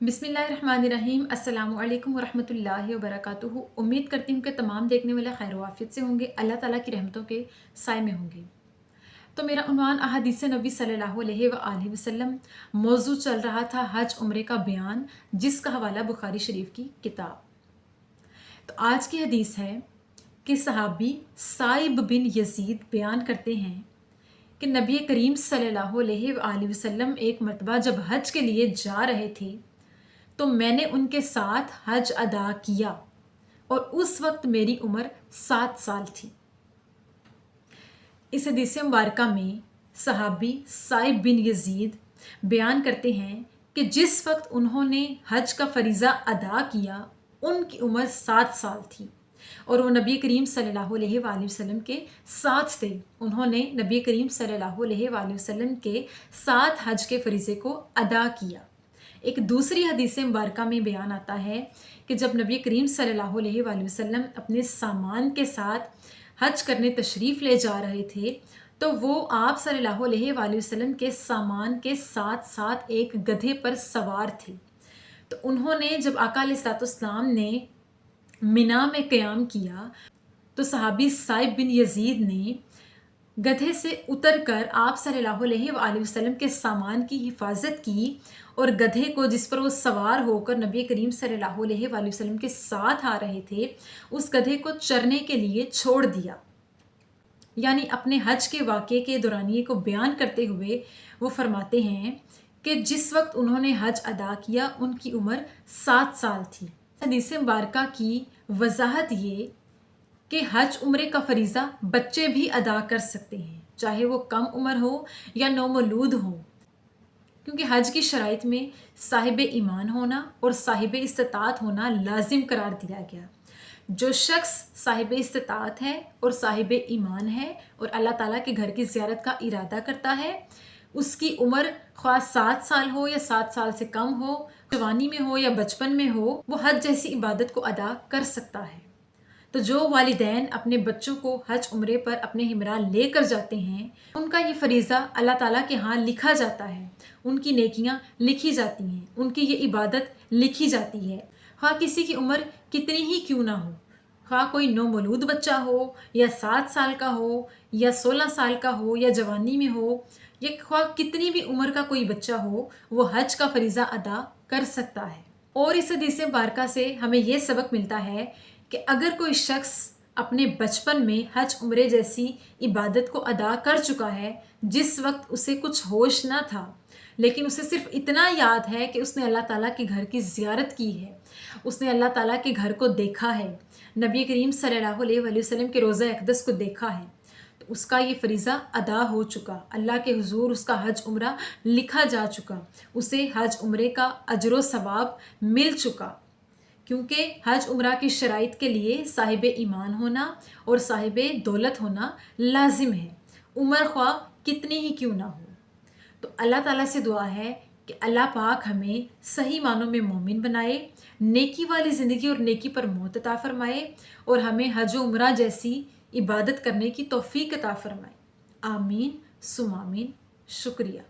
बिस्मिल्लाहिर्रहमानिर्रहीम। अस्सलाम वालेकुम वरहमतुल्लाहि वबरकातुहू। उम्मीद करती हूँ कि तमाम देखने वाले खैर वाफियत से होंगे, अल्लाह ताला की रहमतों के साए में होंगे। तो मेरा उन्वान अहादीस नबी सल्लल्लाहु अलैहि वसल्लम मौजू चल रहा था हज उम्रे का बयान, जिसका हवाला बुखारी शरीफ की किताब। तो आज की हदीस है कि सहाबी साइब बिन यजीद बयान करते हैं कि नबी करीम सल्लल्लाहु अलैहि वसल्लम एक मरतबा जब हज के लिए जा रहे थे तो मैंने उनके साथ हज अदा किया और उस वक्त मेरी उम्र 7 साल थी। इस हदीस मुबारका में सहाबी साइब बिन यजीद बयान करते हैं कि जिस वक्त उन्होंने हज का फरीज़ा अदा किया उनकी उम्र 7 साल थी और वो नबी करीम सल्लल्लाहु अलैहि वसल्लम के साथ थे। उन्होंने नबी करीम सल्लल्लाहु अलैहि वसल्लम के साथ हज के फरीज़े को अदा किया। एक दूसरी हदीस मुबारका में बयान आता है कि जब नबी करीम सल्लल्लाहु अलैहि वसल्लम अपने सामान के साथ हज करने तशरीफ़ ले जा रहे थे तो वो आप सल्लल्लाहु अलैहि वसल्लम के सामान के साथ साथ एक गधे पर सवार थे। तो उन्होंने जब आका अलैहिस्सलाम ने मिना में क़याम किया तो सहाबी साइब बिन यजीद ने गधे से उतरकर आप सल्लल्लाहु अलैहि वसल्लम के सामान की हिफाजत की और गधे को जिस पर वो सवार होकर नबी करीम सल्लल्लाहु अलैहि वसल्लम के साथ आ रहे थे उस गधे को चरने के लिए छोड़ दिया। यानी अपने हज के वाक़े के दौरानिए को बयान करते हुए वो फरमाते हैं कि जिस वक्त उन्होंने हज अदा किया उनकी उम्र 7 साल थी। हदीस मुबारका की वजाहत ये कि हज उम्रे का फरीज़ा बच्चे भी अदा कर सकते हैं, चाहे वो कम उम्र हो या नौमौलूद हो, क्योंकि हज की शराइत में साहिब ईमान होना और साहिब इस्तिताअत होना लाजिम करार दिया गया। जो शख्स साहिब इस्तिताअत है और साहिब ईमान है और अल्लाह ताला के घर की ज़ियारत का इरादा करता है, उसकी उम्र ख्वाह 7 साल हो या 7 साल से कम हो, जवानी में हो या बचपन में हो, वो हज जैसी इबादत को अदा कर सकता है। तो जो वालिदैन अपने बच्चों को हज उम्रे पर अपने हमरा लेकर जाते हैं उनका ये फरीज़ा अल्लाह ताला के यहाँ लिखा जाता है, उनकी नेकियां लिखी जाती हैं, उनकी ये इबादत लिखी जाती है। हाँ, किसी की उम्र कितनी ही क्यों ना हो, हाँ कोई नौमौलूद बच्चा हो या 7 साल का हो या 16 साल का हो या जवानी में हो, या ख्वाह कितनी भी उम्र का कोई बच्चा हो, वो हज का फरीज़ा अदा कर सकता है। और इस हदीस मुबारका से हमें यह सबक मिलता है कि अगर कोई शख्स अपने बचपन में हज उम्रे जैसी इबादत को अदा कर चुका है जिस वक्त उसे कुछ होश ना था, लेकिन उसे सिर्फ इतना याद है कि उसने अल्लाह ताला के घर की ज़ियारत की है, उसने अल्लाह ताला के घर को देखा है, नबी करीम सल्लल्लाहु अलैहि वसल्लम के रोज़ा अक़दस को देखा है, तो उसका ये फरीज़ा अदा हो चुका, अल्लाह के हुजूर उसका हज उम्रा लिखा जा चुका, उसे हज उम्रे का अजर सवाब मिल चुका। क्योंकि हज उम्रा की शराइत के लिए साहिब ईमान होना और साहिब दौलत होना लाजिम है, उम्र ख्वाह कितनी ही क्यों ना हो। तो अल्लाह ताला से दुआ है कि अल्लाह पाक हमें सही मानों में मोमिन बनाए, नेकी वाली ज़िंदगी और नेकी पर मौत अता फ़रमाए और हमें हज उम्रा जैसी इबादत करने की तौफ़ीक अता फ़रमाए। आमीन सुम आमीन। शुक्रिया।